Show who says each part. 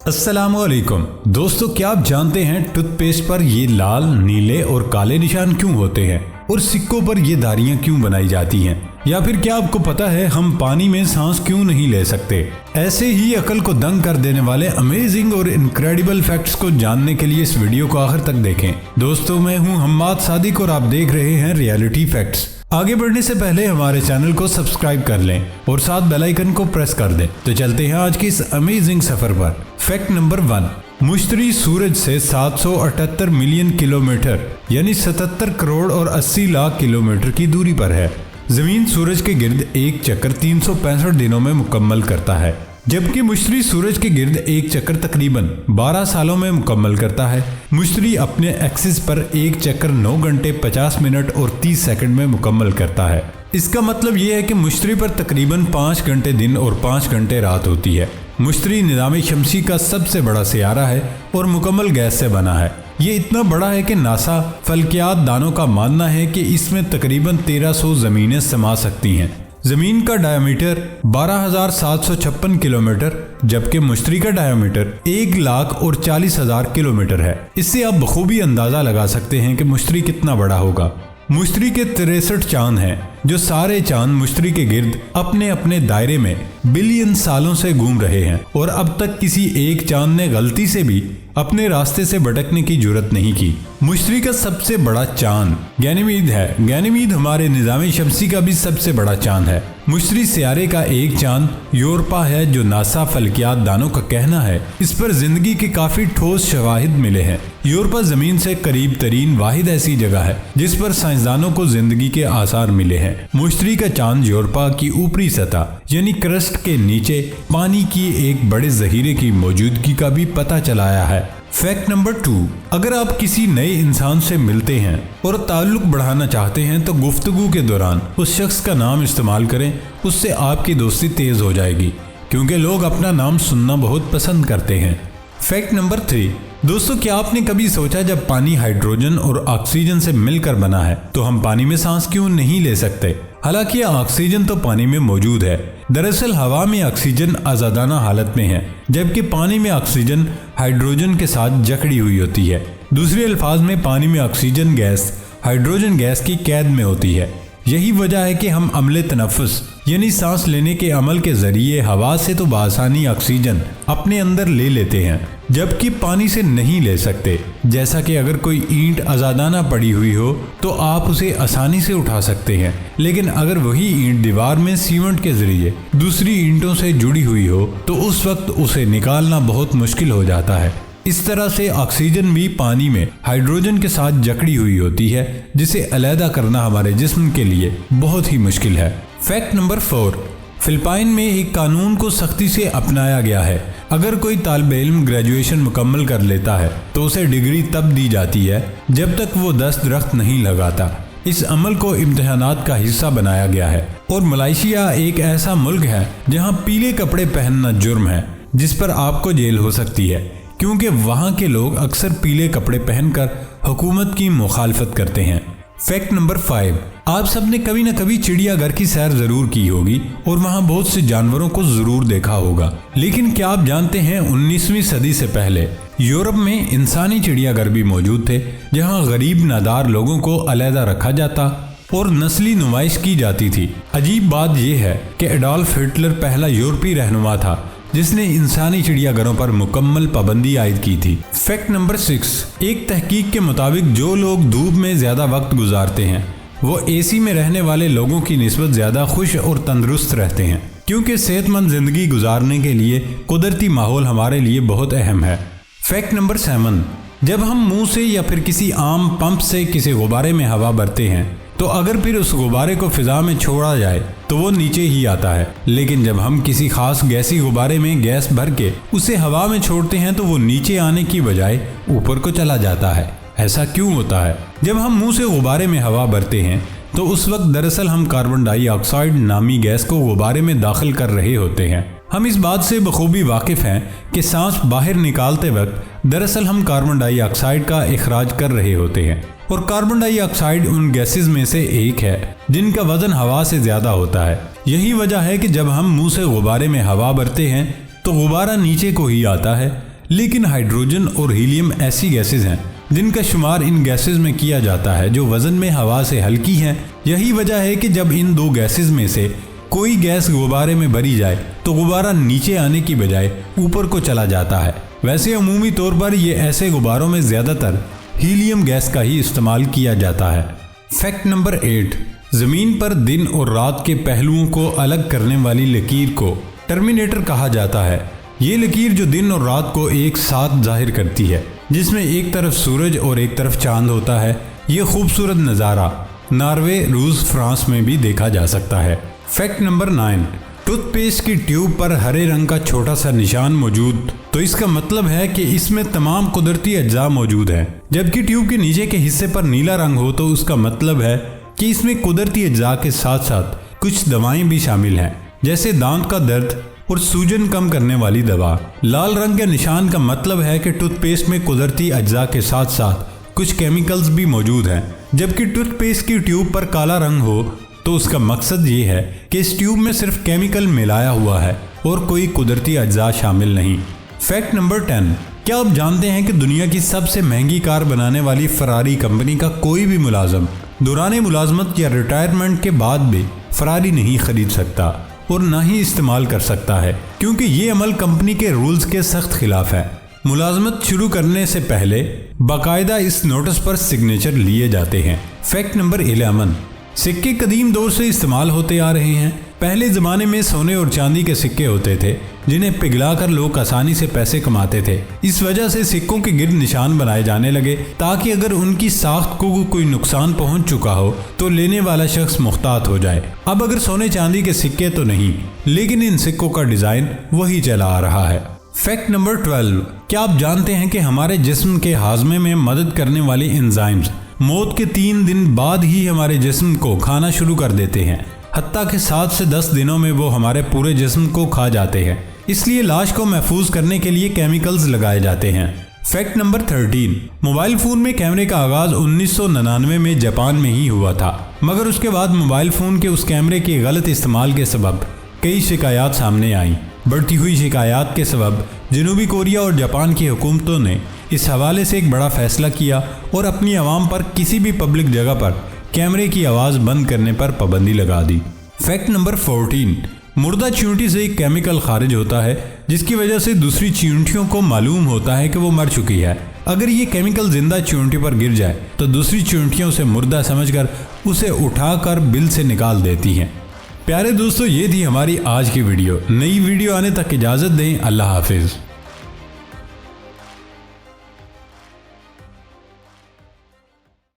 Speaker 1: अस्सलाम वालेकुम दोस्तों, क्या आप जानते हैं टूथपेस्ट पर ये लाल, नीले और काले निशान क्यों होते हैं और सिक्कों पर ये धारियां क्यों बनाई जाती हैं? या फिर क्या आपको पता है हम पानी में सांस क्यों नहीं ले सकते? ऐसे ही अकल को दंग कर देने वाले अमेजिंग और इनक्रेडिबल फैक्ट्स को जानने के लिए इस वीडियो को आखिर तक देखें। दोस्तों, मैं हूं हम्माद सादिक और आप देख रहे हैं रियलिटी फैक्ट्स। आगे बढ़ने से पहले हमारे चैनल को सब्सक्राइब कर लें और साथ बेल आइकन को प्रेस कर दें। तो चलते हैं आज की इस अमेजिंग सफर पर। फैक्ट नंबर 1, मुश्तरी सूरज से 778 मिलियन किलोमीटर यानी 77 करोड़ और 80 लाख किलोमीटर की दूरी पर है। जमीन सूरज के गिर्द एक चक्कर 365 दिनों में मुकम्मल करता है, जबकि मुश्तरी सूरज के गिर्द एक चक्कर तकरीबन 12 सालों में मुकम्मल करता है। मुश्तरी अपने एक्सिस पर एक चक्कर 9 घंटे 50 मिनट और 30 सेकंड में मुकम्मल करता है। इसका मतलब ये है कि मुश्तरी पर तकरीबन 5 घंटे दिन और 5 घंटे रात होती है। मुश्तरी निज़ाम शमसी का सबसे बड़ा सियारा है और मुकम्मल गैस से बना है। ये इतना बड़ा है कि नासा फल्कियात दानों का मानना है कि इसमें तकरीबन 1300 ज़मीनें समा सकती हैं। जमीन का डायमीटर 12,756 किलोमीटर जबकि मुश्तरी का डायमीटर 1,40,000 किलोमीटर है। इससे आप बखूबी अंदाजा लगा सकते हैं कि मुश्तरी कितना बड़ा होगा। मुश्तरी के 63 चांद हैं, जो सारे चांद मुश्तरी के गिर्द अपने अपने दायरे में बिलियन सालों से घूम रहे हैं और अब तक किसी एक चांद ने गलती से भी अपने रास्ते से भटकने की जुर्रत नहीं की। मुश्तरी का सबसे बड़ा चांद गैनीमीड है। गैनीमीड हमारे निज़ाम शमसी का भी सबसे बड़ा चांद है। मुश्तरी सियारे का एक चांद यूरोपा है, जो नासा फल्कियात दानों का कहना है इस पर जिंदगी के काफी ठोस शवाहिद मिले हैं। यूरोपा जमीन से करीब तरीन वाहिद ऐसी जगह है जिस पर साइंसदानों को जिंदगी के आसार मिले हैं। मुश्तरी का चांद यूरोपा की ऊपरी सतह यानी क्रस्ट के नीचे पानी की एक बड़े जहीरे की मौजूदगी का भी पता चलाया है। फैक्ट नंबर 2, अगर आप किसी नए इंसान से मिलते हैं और ताल्लुक बढ़ाना चाहते हैं तो गुफ्तगू के दौरान उस शख्स का नाम इस्तेमाल करें। उससे आपकी दोस्ती तेज हो जाएगी, क्योंकि लोग अपना नाम सुनना बहुत पसंद करते हैं। फैक्ट नंबर 3, दोस्तों, क्या आपने कभी सोचा जब पानी हाइड्रोजन और ऑक्सीजन से मिलकर बना है तो हम पानी में सांस क्यों नहीं ले सकते? हालांकि ऑक्सीजन तो पानी में मौजूद है। दरअसल हवा में ऑक्सीजन आज़ादाना हालत में है, जबकि पानी में ऑक्सीजन हाइड्रोजन के साथ जकड़ी हुई होती है। दूसरे अल्फाज में पानी में ऑक्सीजन गैस हाइड्रोजन गैस की कैद में होती है। यही वजह है कि हम अमले तनफ़ुस यानी सांस लेने के अमल के जरिए हवा से तो बआसानी ऑक्सीजन अपने अंदर ले लेते हैं, जबकि पानी से नहीं ले सकते। जैसा कि अगर कोई ईंट आज़ादाना पड़ी हुई हो तो आप उसे आसानी से उठा सकते हैं, लेकिन अगर वही ईंट दीवार में सीमेंट के जरिए दूसरी ईंटों से जुड़ी हुई हो तो उस वक्त उसे निकालना बहुत मुश्किल हो जाता है। इस तरह से ऑक्सीजन भी पानी में हाइड्रोजन के साथ जकड़ी हुई होती है, जिसे अलहदा करना हमारे जिस्म के लिए बहुत ही मुश्किल है। फैक्ट नंबर 4, फिलिपाइन में एक कानून को सख्ती से अपनाया गया है। अगर कोई तालिब इल्म ग्रेजुएशन मुकम्मल कर लेता है तो उसे डिग्री तब दी जाती है जब तक वो 10 दरख्त नहीं लगाता। इस अमल को इम्तिहानात का हिस्सा बनाया गया है। और मलेशिया एक ऐसा मुल्क है जहाँ पीले कपड़े पहनना जुर्म है, जिस पर आपको जेल हो सकती है, क्योंकि वहाँ के लोग अक्सर पीले कपड़े पहनकर हुकूमत की मुखालफत करते हैं। फैक्ट नंबर 5, आप सबने कभी न कभी चिड़ियाघर की सैर जरूर की होगी और वहाँ बहुत से जानवरों को जरूर देखा होगा। लेकिन क्या आप जानते हैं 19वीं सदी से पहले यूरोप में इंसानी चिड़ियाघर भी मौजूद थे, जहाँ गरीब नादार लोगों को अलहदा रखा जाता और नस्ली नुमाइश की जाती थी। अजीब बात यह है कि एडोल्फ हिटलर पहला यूरोपीय रहनुमा था जिसने इंसानी चिड़ियाघरों पर मुकम्मल पाबंदी आयद की थी। फैक्ट नंबर 6, एक तहकीक के मुताबिक जो लोग धूप में ज्यादा वक्त गुजारते हैं वो एसी में रहने वाले लोगों की निस्बत ज्यादा खुश और तंदुरुस्त रहते हैं, क्योंकि सेहतमंद जिंदगी गुजारने के लिए कुदरती माहौल हमारे लिए बहुत अहम है। फैक्ट नंबर 7, जब हम मुंह से या फिर किसी आम पंप से किसी गुब्बारे में हवा भरते हैं तो अगर फिर उस गुब्बारे को फिजा में छोड़ा जाए तो वो नीचे ही आता है, लेकिन जब हम किसी खास गैसी गुब्बारे में गैस भर के उसे हवा में छोड़ते हैं तो वो नीचे आने की बजाय ऊपर को चला जाता है। ऐसा क्यों होता है? जब हम मुंह से गुब्बारे में हवा भरते हैं तो उस वक्त दरअसल हम कार्बन डाइऑक्साइड नामी गैस को गुब्बारे में दाखिल कर रहे होते हैं। हम इस बात से बखूबी वाकिफ हैं कि सांस बाहर निकालते वक्त दरअसल हम कार्बन डाइऑक्साइड का इखराज कर रहे होते हैं, और कार्बन डाइऑक्साइड उन गैसेस में से एक है जिनका वजन हवा से ज्यादा होता है। यही वजह है कि जब हम मुंह से गुब्बारे में हवा भरते हैं तो गुब्बारा नीचे को ही आता है, लेकिन हाइड्रोजन और हीलियम ऐसी गैसेज हैं जिनका शुमार इन गैसेज में किया जाता है जो वजन में हवा से हल्की हैं। यही वजह है कि जब इन दो गैसेज में से कोई गैस गुब्बारे में भरी जाए तो गुब्बारा नीचे आने की बजाय ऊपर को चला जाता है। वैसे अमूमी तौर पर ये ऐसे गुब्बारों में ज़्यादातर हीलियम गैस का ही इस्तेमाल किया जाता है। फैक्ट नंबर 8, ज़मीन पर दिन और रात के पहलुओं को अलग करने वाली लकीर को टर्मिनेटर कहा जाता है। ये लकीर जो दिन और रात को एक साथ जाहिर करती है, जिसमें एक तरफ सूरज और एक तरफ चांद होता है। ये खूबसूरत नज़ारा नॉर्वे, रूस, फ्रांस में भी देखा जा सकता है। फैक्ट नंबर 9, टूथपेस्ट की ट्यूब पर हरे रंग का छोटा सा निशान मौजूद, तो इसका मतलब है कि इसमें तमाम कुदरती अज्जा मौजूद हैं। जबकि ट्यूब के नीचे के हिस्से पर नीला रंग हो तो उसका मतलब है कि इसमें कुदरती अज्जा के साथ साथ कुछ दवाएं भी शामिल हैं, जैसे दांत का दर्द और सूजन कम करने वाली दवा। लाल रंग के निशान का मतलब है कि टूथपेस्ट में कुदरती अज्जा के साथ साथ कुछ केमिकल्स भी मौजूद हैं। जबकि टूथपेस्ट की ट्यूब पर काला रंग हो तो उसका मकसद ये है कि इस ट्यूब में सिर्फ केमिकल मिलाया हुआ है और कोई कुदरती अज्जा शामिल नहीं। फैक्ट नंबर 10, क्या आप जानते हैं कि दुनिया की सबसे महंगी कार बनाने वाली फरारी कंपनी का कोई भी मुलाजम दौरान मुलाजमत या रिटायरमेंट के बाद भी फरारी नहीं खरीद सकता और ना ही इस्तेमाल कर सकता है, क्योंकि ये अमल कंपनी के रूल्स के सख्त खिलाफ है। मुलाजमत शुरू करने से पहले बाकायदा इस नोटिस पर सिग्नेचर लिए जाते हैं। फैक्ट नंबर 11, सिक्के कदीम दौर से इस्तेमाल होते आ रहे हैं। पहले ज़माने में सोने और चांदी के सिक्के होते थे जिन्हें पिघलाकर लोग आसानी से पैसे कमाते थे। इस वजह से सिक्कों के गिर्द निशान बनाए जाने लगे ताकि अगर उनकी साख्त को कोई नुकसान पहुंच चुका हो तो लेने वाला शख्स मुख्तात हो जाए। अब अगर सोने चांदी के सिक्के तो नहीं, लेकिन इन सिक्कों का डिज़ाइन वही चला आ रहा है। फैक्ट नंबर 12, क्या आप जानते हैं कि हमारे जिस्म के हाजमे में मदद करने वाली एंजाइम्स मौत के 3 दिन बाद ही हमारे जिस्म को खाना शुरू कर देते हैं, हत्ता कि 7 से 10 दिनों में वो हमारे पूरे जिस्म को खा जाते हैं। इसलिए लाश को महफूज करने के लिए केमिकल्स लगाए जाते हैं। फैक्ट नंबर 13, मोबाइल फ़ोन में कैमरे का आगाज़ 1999 में जापान में ही हुआ था, मगर उसके बाद मोबाइल फ़ोन के उस कैमरे के गलत इस्तेमाल के सबब कई शिकायत सामने आईं। बढ़ती हुई शिकायत के सबब जनूबी कोरिया और जापान की हुकूमतों ने इस हवाले से एक बड़ा फैसला किया और अपनी आवाम पर किसी भी पब्लिक जगह पर कैमरे की आवाज़ बंद करने पर पाबंदी लगा दी। फैक्ट नंबर 14, मुर्दा चींटी से एक केमिकल खारिज होता है जिसकी वजह से दूसरी चींटियों को मालूम होता है कि वो मर चुकी है। अगर ये केमिकल जिंदा चींटी पर गिर जाए तो दूसरी चींटियों से मुर्दा समझकर उसे उठाकर बिल से निकाल देती हैं। प्यारे दोस्तों, ये थी हमारी आज की वीडियो। नई वीडियो आने तक इजाज़त दें। अल्लाह हाफिज़।